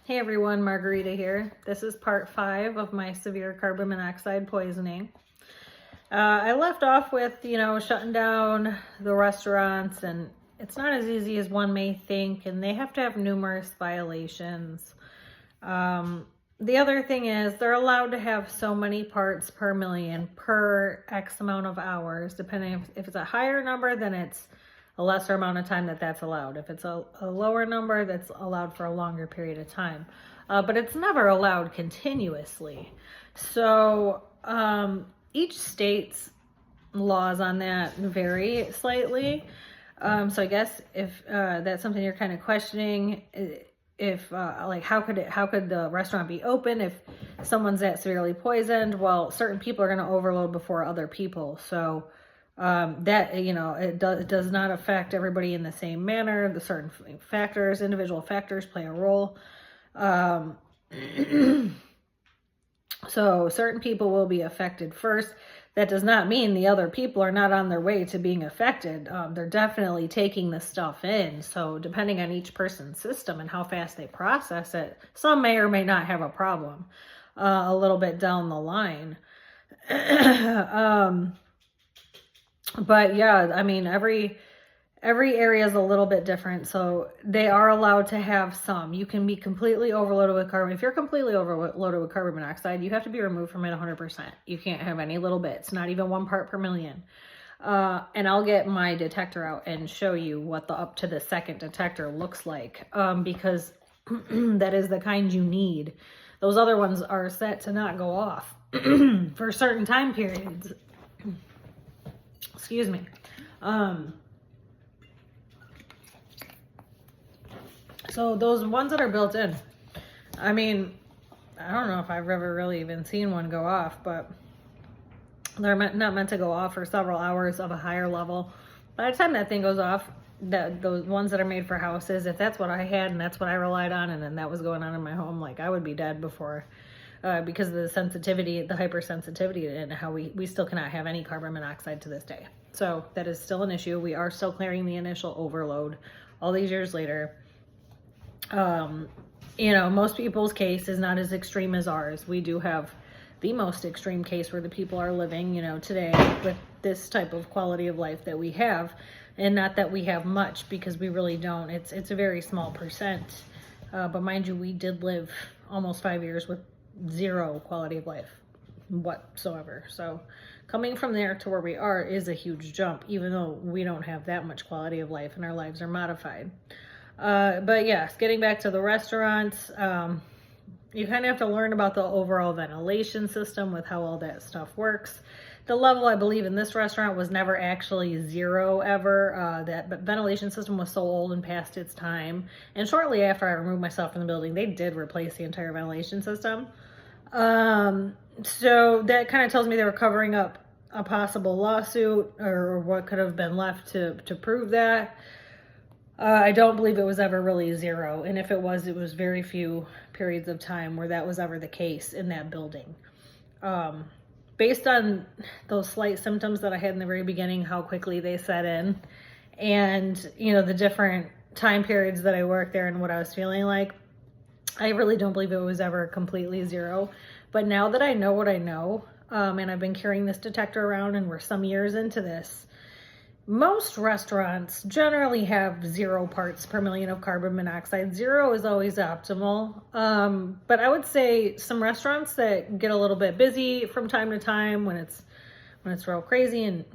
Hey everyone, Margarita here. This is part 5 of my severe carbon monoxide poisoning. I left off with, shutting down the restaurants, and it's not as easy as one may think, and they have to have numerous violations. The other thing is they're allowed to have so many parts per million per X amount of hours, depending if it's a higher number, then it's a lesser amount of time that's allowed. If it's a lower number, that's allowed for a longer period of time. But it's never allowed continuously. So each state's laws on that vary slightly. So I guess if that's something you're kind of questioning, if how could the restaurant be open if someone's that severely poisoned? Well, certain people are going to overload before other people. So it does not affect everybody in the same manner. The certain factors, individual factors play a role. So certain people will be affected first. That does not mean the other people are not on their way to being affected. They're definitely taking the stuff in. So depending on each person's system and how fast they process it, some may or may not have a problem a little bit down the line. But yeah, I mean, every area is a little bit different. So they are allowed to have some. You can be completely overloaded with carbon. If you're completely overloaded with carbon monoxide, you have to be removed from it 100%. You can't have any little bits, not even 1 part per million. And I'll get my detector out and show you what the up to the second detector looks like, because that is the kind you need. Those other ones are set to not go off for certain time periods. Excuse me. So those ones that are built in, I mean, I don't know if I've ever really even seen one go off, but they're not meant to go off for several hours of a higher level. By the time that thing goes off, those ones that are made for houses, if that's what I had and that's what I relied on, and then that was going on in my home, like I would be dead before, because of the sensitivity, the hypersensitivity, and how we still cannot have any carbon monoxide to this day. So that is still an issue. We are still clearing the initial overload all these years later. Most people's case is not as extreme as ours. We do have the most extreme case where the people are living, today with this type of quality of life that we have. And not that we have much, because we really don't. It's a very small percent. But mind you, we did live almost 5 years with zero quality of life whatsoever. So coming from there to where we are is a huge jump, even though we don't have that much quality of life and our lives are modified. But yes, getting back to the restaurants, you kind of have to learn about the overall ventilation system with how all that stuff works. The level, I believe, in this restaurant was never actually zero ever. That ventilation system was so old and past its time. And shortly after I removed myself from the building, they did replace the entire ventilation system. So that kind of tells me they were covering up a possible lawsuit or what could have been left to prove that. I don't believe it was ever really zero. And if it was very few periods of time where that was ever the case in that building. Based on those slight symptoms that I had in the very beginning, how quickly they set in, and, the different time periods that I worked there and what I was feeling like, I really don't believe it was ever completely zero. But now that I know what I know, and I've been carrying this detector around and we're some years into this, most restaurants generally have 0 parts per million of carbon monoxide. 0 is always optimal. But I would say some restaurants that get a little bit busy from time to time, when it's real crazy and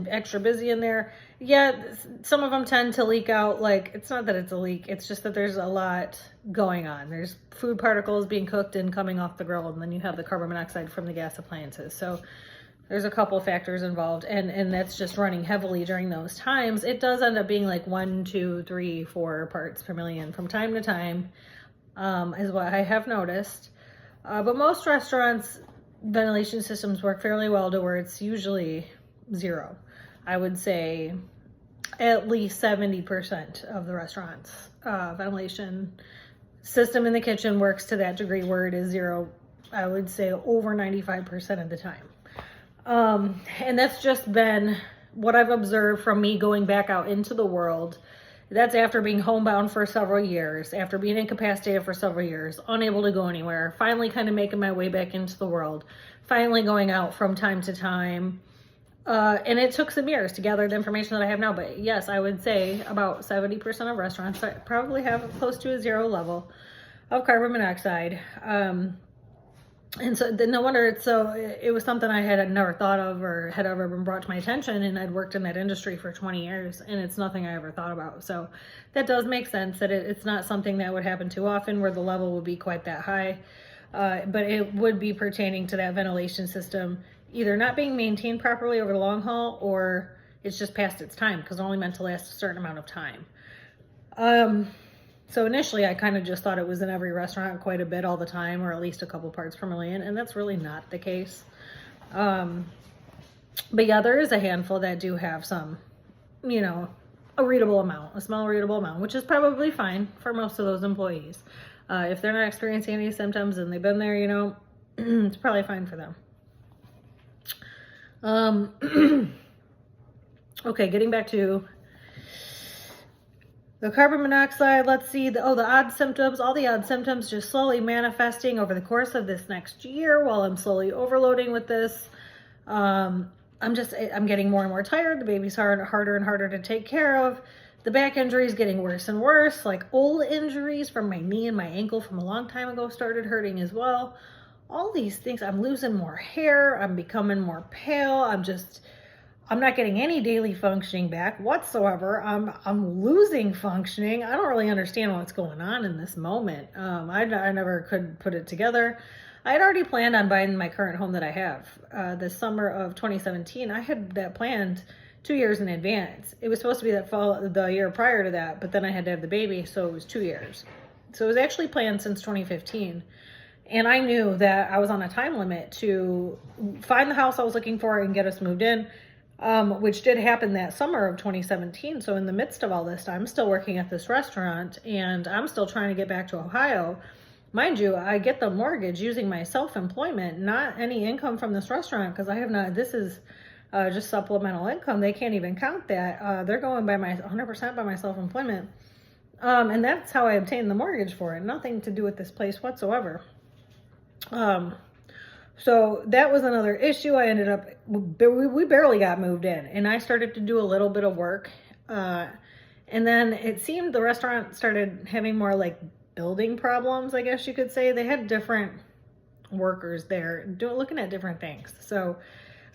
extra busy in there, yeah, some of them tend to leak out. Like, it's not that it's a leak, it's just that there's a lot going on. There's food particles being cooked and coming off the grill, and then you have the carbon monoxide from the gas appliances. So there's a couple factors involved, and that's just running heavily during those times. It does end up being like 1, 2, 3, 4 parts per million from time to time, is what I have noticed. But most restaurants' ventilation systems work fairly well to where it's usually 0. I would say at least 70% of the restaurant's ventilation system in the kitchen works to that degree where it is 0. I would say over 95% of the time. And that's just been what I've observed from me going back out into the world That's after being homebound for several years, after being incapacitated for several years, unable to go anywhere, finally kind of making my way back into the world, finally going out from time to time. And it took some years to gather the information that I have now. But yes, I would say about 70% of restaurants probably have close to a 0 level of carbon monoxide. And so no wonder it was something I had never thought of or had ever been brought to my attention. And I'd worked in that industry for 20 years and it's nothing I ever thought about. So that does make sense that it's not something that would happen too often where the level would be quite that high. But it would be pertaining to that ventilation system either not being maintained properly over the long haul or it's just past its time because it's only meant to last a certain amount of time. So initially I kind of just thought it was in every restaurant quite a bit all the time, or at least a couple parts per million, and that's really not the case. But yeah, there is a handful that do have some, a readable amount, a small readable amount, which is probably fine for most of those employees. If they're not experiencing any symptoms and they've been there, it's probably fine for them. Okay, getting back to the carbon monoxide, let's see, the odd symptoms, all the odd symptoms just slowly manifesting over the course of this next year while I'm slowly overloading with this. I'm getting more and more tired. The baby's harder and harder to take care of. The back injury is getting worse and worse. Like old injuries from my knee and my ankle from a long time ago started hurting as well. All these things, I'm losing more hair. I'm becoming more pale. I'm not getting any daily functioning back whatsoever. I'm losing functioning. I don't really understand what's going on in this moment. I never could put it together. I had already planned on buying my current home that I have. The summer of 2017, I had that planned 2 years in advance. It was supposed to be the year prior to that, but then I had to have the baby, so it was 2 years. So it was actually planned since 2015. And I knew that I was on a time limit to find the house I was looking for and get us moved in. Which did happen that summer of 2017. So in the midst of all this, I'm still working at this restaurant and I'm still trying to get back to Ohio. Mind you, I get the mortgage using my self-employment, not any income from this restaurant because this is just supplemental income. They can't even count that. They're going by 100% by my self-employment. And that's how I obtained the mortgage for it. Nothing to do with this place whatsoever. So that was another issue. I ended up, we barely got moved in and I started to do a little bit of work. And then it seemed the restaurant started having more like building problems, I guess you could say. They had different workers there looking at different things. So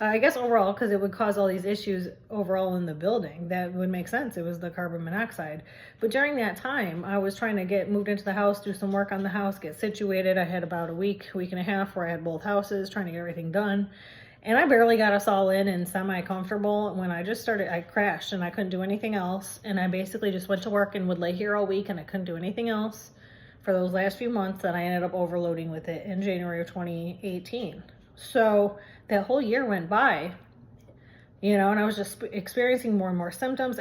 I guess overall, because it would cause all these issues overall in the building, that would make sense. It was the carbon monoxide. But during that time, I was trying to get moved into the house, do some work on the house, get situated. I had about a week and a half where I had both houses, trying to get everything done. And I barely got us all in and semi-comfortable. When I crashed and I couldn't do anything else. And I basically just went to work and would lay here all week and I couldn't do anything else for those last few months. And I ended up overloading with it in January of 2018. So that whole year went by, and I was just experiencing more and more symptoms.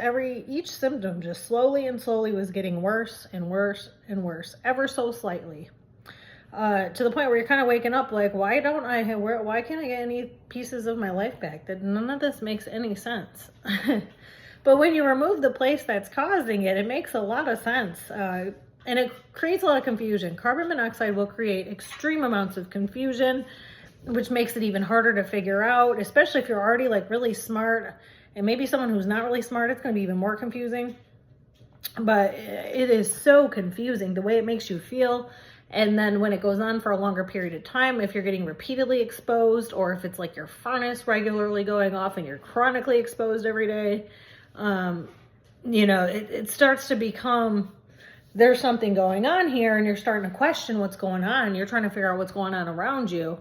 Each symptom just slowly was getting worse and worse and worse, ever so slightly, to the point where you're kind of waking up like, why can't I get any pieces of my life back? That none of this makes any sense. But when you remove the place that's causing it, it makes a lot of sense. And it creates a lot of confusion. Carbon monoxide will create extreme amounts of confusion, which makes it even harder to figure out, especially if you're already like really smart and maybe someone who's not really smart, it's going to be even more confusing. But it is so confusing the way it makes you feel. And then when it goes on for a longer period of time, if you're getting repeatedly exposed or if it's like your furnace regularly going off and you're chronically exposed every day, it starts to become, there's something going on here and you're starting to question what's going on. You're trying to figure out what's going on around you.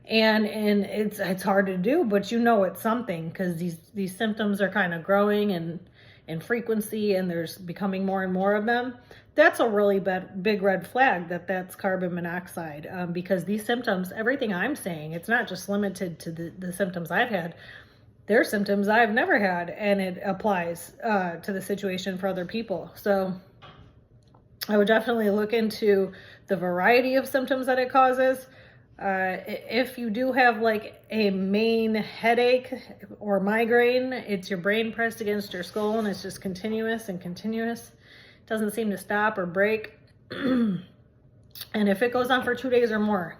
And it's hard to do, but it's something because these symptoms are kind of growing in frequency and there's becoming more and more of them. That's a really big red flag that's carbon monoxide, because these symptoms, everything I'm saying, it's not just limited to the symptoms I've had. There are symptoms I've never had, and it applies to the situation for other people. So I would definitely look into the variety of symptoms that it causes. If you do have like a main headache or migraine, it's your brain pressed against your skull and it's just continuous and continuous. It doesn't seem to stop or break. And if it goes on for 2 days or more,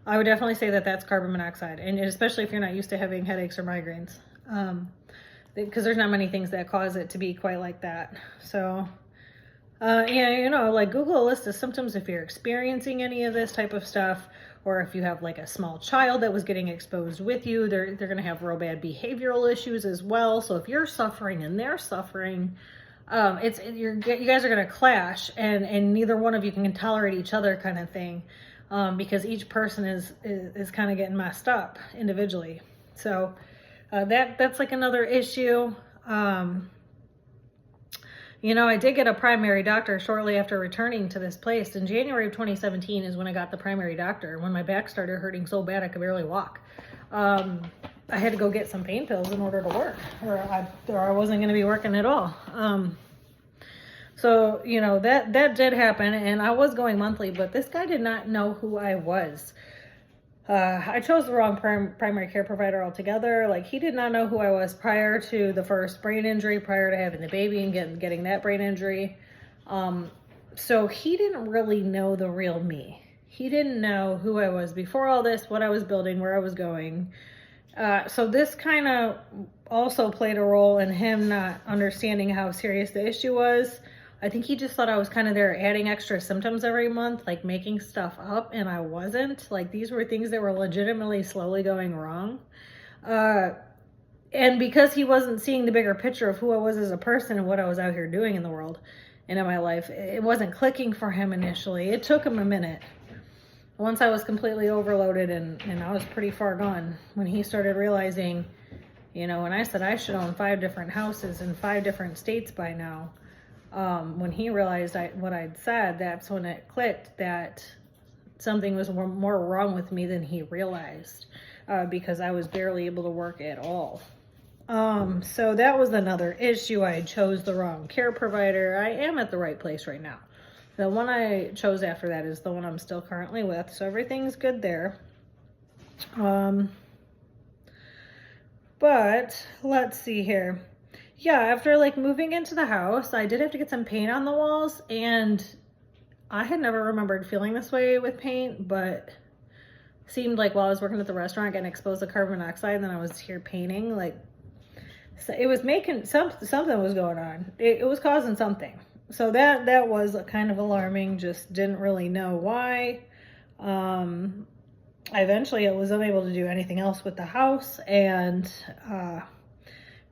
I would definitely say that that's carbon monoxide, and especially if you're not used to having headaches or migraines, because there's not many things that cause it to be quite like that. So, yeah, you know, like Google a list of symptoms if you're experiencing any of this type of stuff, or if you have like a small child that was getting exposed with you, they're going to have real bad behavioral issues as well. So if you're suffering and they're suffering, you guys are going to clash, and neither one of you can tolerate each other, kind of thing. Because each person is kind of getting messed up individually. So that's like another issue. You know, I did get a primary doctor shortly after returning to this place. In January of 2017 is when I got the primary doctor, when my back started hurting so bad I could barely walk. I had to go get some pain pills in order to work, or I wasn't going to be working at all. So, you know, that did happen, and I was going monthly, but this guy did not know who I was. I chose the wrong primary care provider altogether. Like, he did not know who I was prior to the first brain injury, prior to having the baby and getting that brain injury. So he didn't really know the real me. He didn't know who I was before all this, what I was building, where I was going. So this kind of also played a role in him not understanding how serious the issue was. I think he just thought I was kind of there adding extra symptoms every month, like making stuff up, and I wasn't. Like, these were things that were legitimately slowly going wrong. And because he wasn't seeing the bigger picture of who I was as a person and what I was out here doing in the world and in my life, it wasn't clicking for him initially. It took him a minute. Once I was completely overloaded and I was pretty far gone, when he started realizing, you know, when I said I should own 5 different houses in 5 different states by now, when he realized what I'd said, that's when it clicked that something was more wrong with me than he realized, because I was barely able to work at all. So that was another issue. I chose the wrong care provider. I am at the right place right now. The one I chose after that is the one I'm still currently with, so everything's good there. But let's see here. Yeah, after like moving into the house, I did have to get some paint on the walls, and I had never remembered feeling this way with paint, but seemed like while I was working at the restaurant getting exposed to carbon monoxide, and then I was here painting, like, so it was making something was going on. It was causing something. So that was kind of alarming. Just didn't really know why. Eventually I was unable to do anything else with the house, and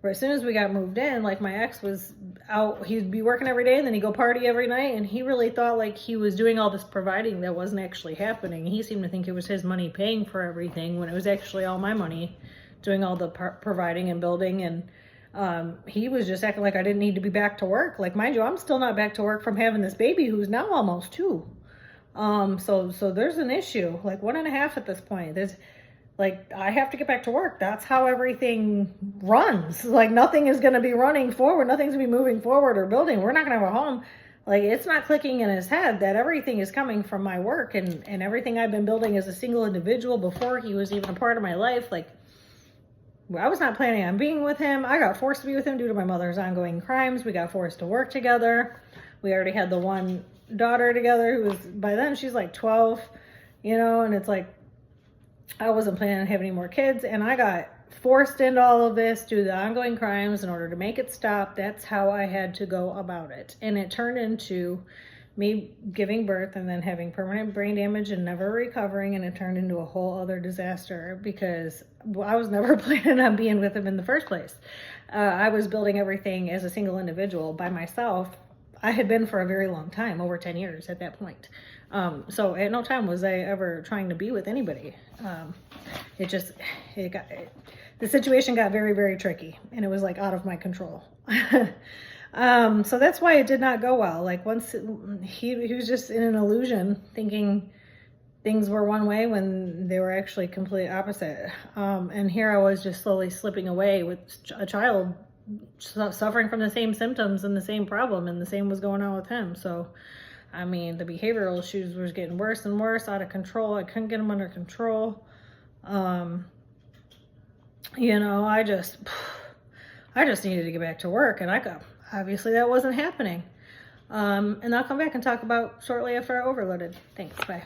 as soon as we got moved in, like, my ex was out, he'd be working every day and then he'd go party every night, and he really thought like he was doing all this providing that wasn't actually happening. He seemed to think it was his money paying for everything when it was actually all my money doing all the providing and building, and he was just acting like I didn't need to be back to work. Like, mind you, I'm still not back to work from having this baby who's now almost 2. So there's an issue, like 1.5 at this point. There's like, I have to get back to work. That's how everything runs. Like, nothing is going to be running forward. Nothing's going to be moving forward or building. We're not going to have a home. Like, it's not clicking in his head that everything is coming from my work and everything I've been building as a single individual before he was even a part of my life. Like, I was not planning on being with him. I got forced to be with him due to my mother's ongoing crimes. We got forced to work together. We already had the one daughter together who was, by then she's like 12, you know, and it's like, I wasn't planning on having any more kids, and I got forced into all of this due to the ongoing crimes in order to make it stop. That's how I had to go about it. And it turned into me giving birth and then having permanent brain damage and never recovering, and it turned into a whole other disaster because I was never planning on being with him in the first place. I was building everything as a single individual by myself. I had been for a very long time, over 10 years at that point. So at no time was I ever trying to be with anybody. The situation got very, very tricky, and it was like out of my control. So that's why it did not go well. Like, once he was just in an illusion, thinking things were one way when they were actually complete opposite. And here I was just slowly slipping away with a child suffering from the same symptoms and the same problem, and the same was going on with him. So I mean, the behavioral issues was getting worse and worse, out of control. I couldn't get them under control. You know, I just needed to get back to work, and obviously that wasn't happening. And I'll come back and talk about shortly after I overloaded. Thanks, bye.